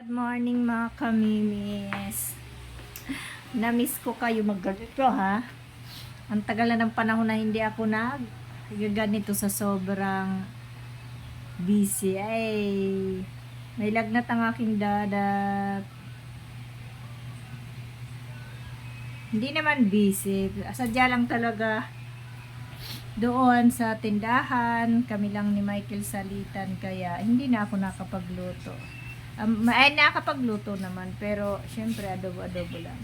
Good morning mga kamimis. Namiss ko kayo magganito ha. Ang tagal na ng panahon na hindi ako nagganito sa sobrang busy. Ay, may lagnat ang aking dadat. Hindi naman busy. Sadya lang talaga doon sa tindahan. Kami lang ni Michael salitan kaya hindi na ako nakapagluto. Ay, nakapagluto naman, pero syempre adobo-adobo lang.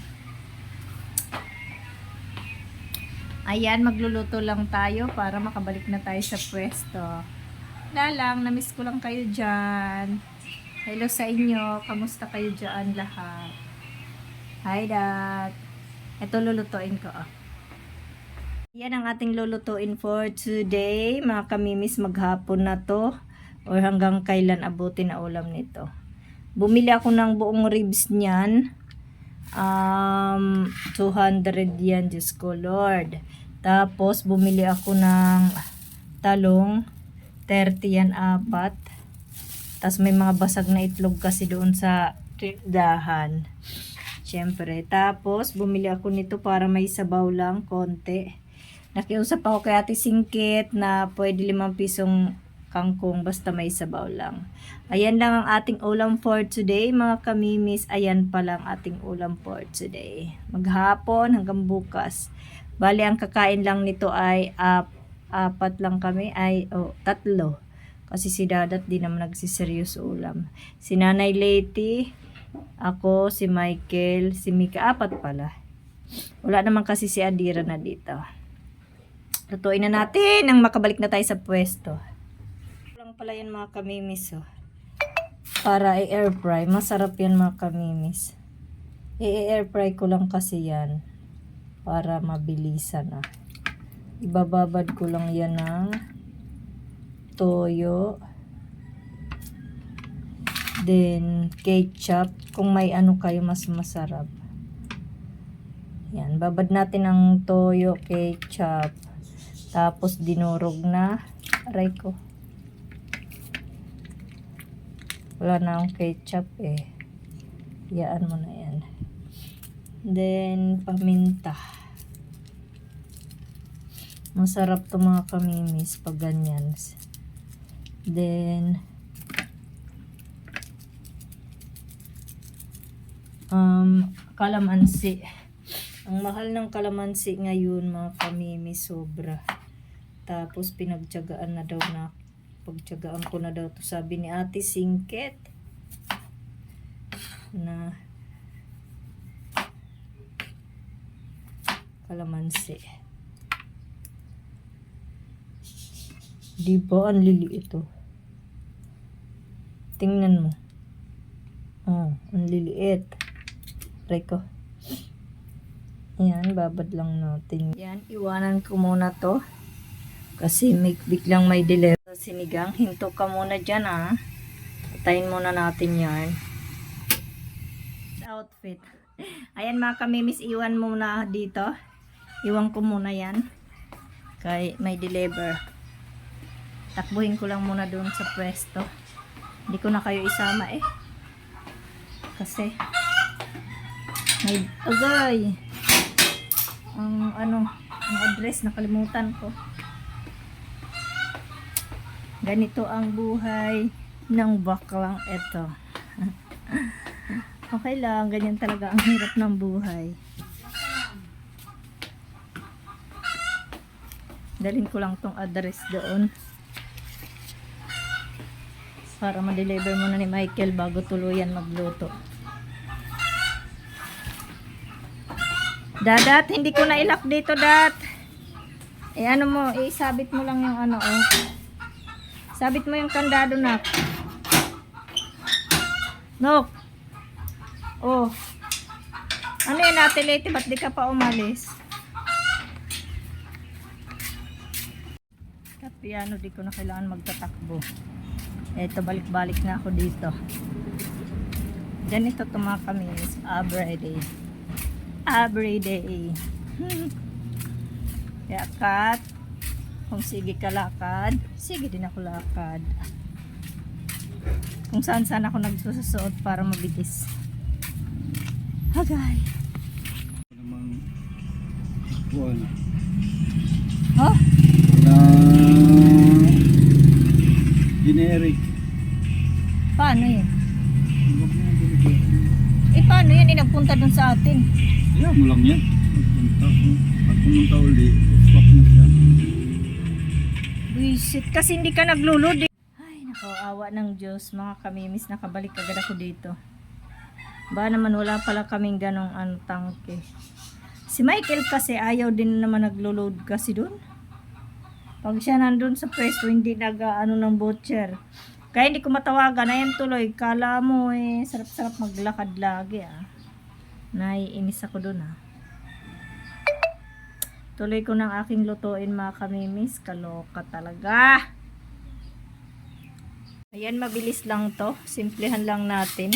Ayan, magluluto lang tayo para makabalik na tayo sa pwesto. Namiss ko lang kayo dyan. Hello sa inyo, kamusta kayo dyan lahat? Hi Dad. Ito lulutuin ko. Yan ang ating lulutuin for today. Mga kamimis, maghapon na to. Or hanggang kailan abutin na ulam nito. Bumili ako ng buong ribs niyan. 200 yan, Diyos ko Lord. Tapos bumili ako ng talong, 30 yan, 4. Tapos may mga basag na itlog kasi doon sa tindahan. Siyempre. Tapos bumili ako nito para may sabaw lang, konti. Nakiusap ako kay Ate Singkit na pwede 5 pisong kangkong basta may sabaw lang. Ayan lang ang ating ulam for today mga kamimis. Ayan pa lang ating ulam for today. Maghapon hanggang bukas. Bali ang kakain lang nito ay 4 lang kami. 3. Kasi si Dadat di naman nagsiseryoso ulam. Si Nanay Leti, ako, si Michael, si Mika, 4 pala. Wala naman kasi si Adira na dito. Lutuin na natin nang makabalik na tayo sa pwesto. Pala yan mga kamimis para i-air fry. Masarap yan mga kamimis. I-air fry ko lang kasi yan para mabilisan ibababad ko lang yan ng toyo, then ketchup kung may ano kayo mas masarap. Yan, babad natin ng toyo, ketchup, tapos dinurog na aray ko. Wala na akong ketchup Iyaan mo na yan. Then, paminta. Masarap to mga kamimis pag ganyan. Then, kalamansi. Ang mahal ng kalamansi ngayon mga kamimis, sobra. Tapos, pinagtiyagaan na daw na pagtiyagaan ko na daw to, sabi ni Ate Singkit na kalamansi. Di ba ang liliit ito? Tingnan mo. Ang liliit. Reko. Ayan, babad lang natin. Yan, iwanan ko muna to. Kasi biglang may delay. Sinigang, hinto ka muna dyan Patayin muna natin yan. Outfit. Ayan mga kamimis, iwan muna dito. Iwan ko muna yan. Kay may deliver. Takbuhin ko lang muna doon sa pwesto. Hindi ko na kayo isama Kasi may agay. Ang address nakalimutan ko. Ganito ang buhay ng baklang ito. Okay lang, ganyan talaga ang hirap ng buhay. Dalhin ko lang tong address doon para ma-deliver muna ni Michael bago tuluyan magluto. Dadat, hindi ko na ilak dito, Dat. Ano mo, isabit mo lang yung sabit mo yung kandado, Nak. Nok. Ano yan, Ate Leti? Ba't di ka pa umalis? Sa piano, di ko na kailangan magtatakbo. Eto, balik-balik na ako dito. Ganito to mga kamimis. Everyday. Kaya cut. Kung sige ka lakad, sige din ako lakad. kung saan saan ako nagsusuot para mabilis. Hagay. Namang buwan Oh? na generic. Paano yun? Huwag mo yung binigyan. Eh paano yun? Nagpunta dun sa atin. Kaya mo lang yan. Pag pumunta uli, stop na siya. Buisit. Kasi hindi ka naglulod eh. Ay, nako, awa ng Diyos. Mga kamimis, nakabalik agad ako dito. Ba naman wala pala kaming ganong tangke. Si Michael kasi ayaw din naman naglulod kasi dun. Pag siya nandun sa pwesto, hindi nag-ano ng butcher. Kaya hindi ko matawagan. Ayan tuloy. Kala mo eh, sarap-sarap maglakad lagi ah. Naiinis ako dun ah. Tuloy ko ng aking lutuin mga kamimis. Kaloka talaga. Ayan, mabilis lang to. Simplehan lang natin.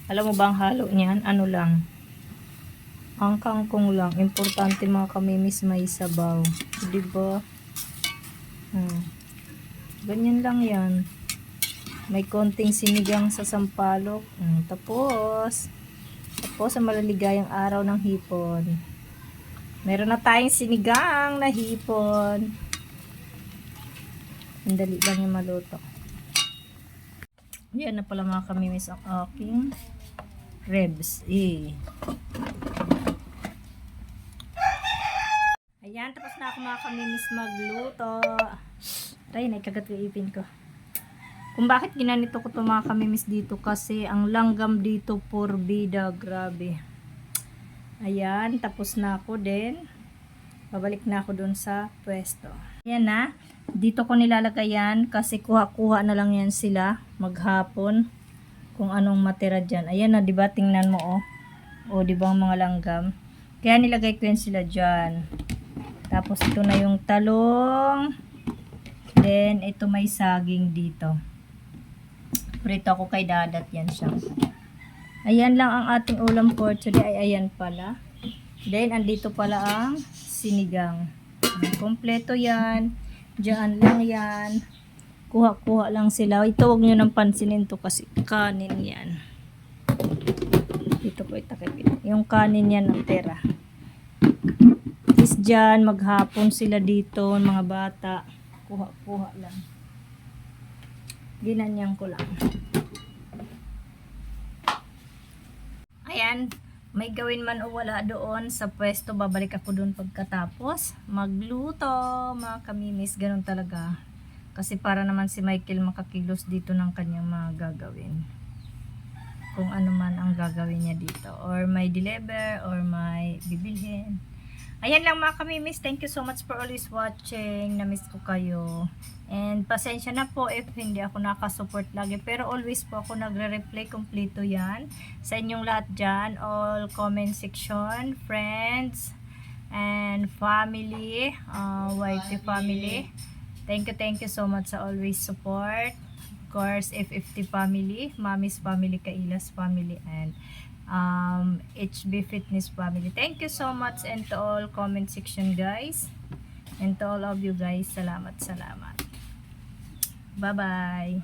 Alam mo bang halo niyan? Ano lang? Ang kangkong lang. Importante mga kamimis may sabaw. Diba? Ganyan lang yan. May konting sinigang sa sampalok. Tapos sa malaligayang araw ng hipon. Meron na tayong sinigang na hipon. Ang dali lang yung maluto. Yan na pala mga kamimis ang aking ribs. Ayan, tapos na ako mga kamimis magluto. Ay, naikagat ko ipin ko. Kung bakit ginanito ko to mga kamimis dito, kasi ang langgam dito porbida, grabe. Ayan, tapos na ako din. Babalik na ako dun sa pwesto. Ayan na, dito ko nilalagay yan kasi kuha-kuha na lang yan sila maghapon kung anong matira dyan. Ayan na, diba? Tingnan mo oh. O, diba ang mga langgam? Kaya nilagay ko yan sila dyan. Tapos ito na yung talong. Then, ito may saging dito. Prito ako kay Dadat yan siya. Ayan lang ang ating ulam for today. Ay, ayan pala. Then, andito pala ang sinigang. Kompleto yan. Diyan lang yan. Kuha-kuha lang sila. Ito, huwag nyo nang pansinin to kasi kanin yan. Dito ko itakip. Yung kanin yan ang tera. Is dyan, maghapon sila dito, mga bata. Kuha-kuha lang. Ginanyan ko lang. Ayan, may gawin man o wala doon sa pwesto, babalik ako doon pagkatapos magluto, mga kamimis. Ganun talaga. Kasi para naman si Michael makakilos dito ng kanyang mga gagawin. Kung ano man ang gagawin niya dito. Or may deliver, or may bibilhin. Ayan lang mga kamimis. Thank you so much for always watching. Namiss ko kayo. And pasensya na po if hindi ako nakasupport lagi. Pero always po ako nagre-reply. Kompleto yan. Sa inyong lahat dyan. All comment section. Friends. And family. YT family. Thank you so much sa always support. Of course, F50 family. Mami's family. Kailas family. And HB Fitness family. Thank you so much, and to all comment section guys, and to all of you guys, salamat. Bye bye.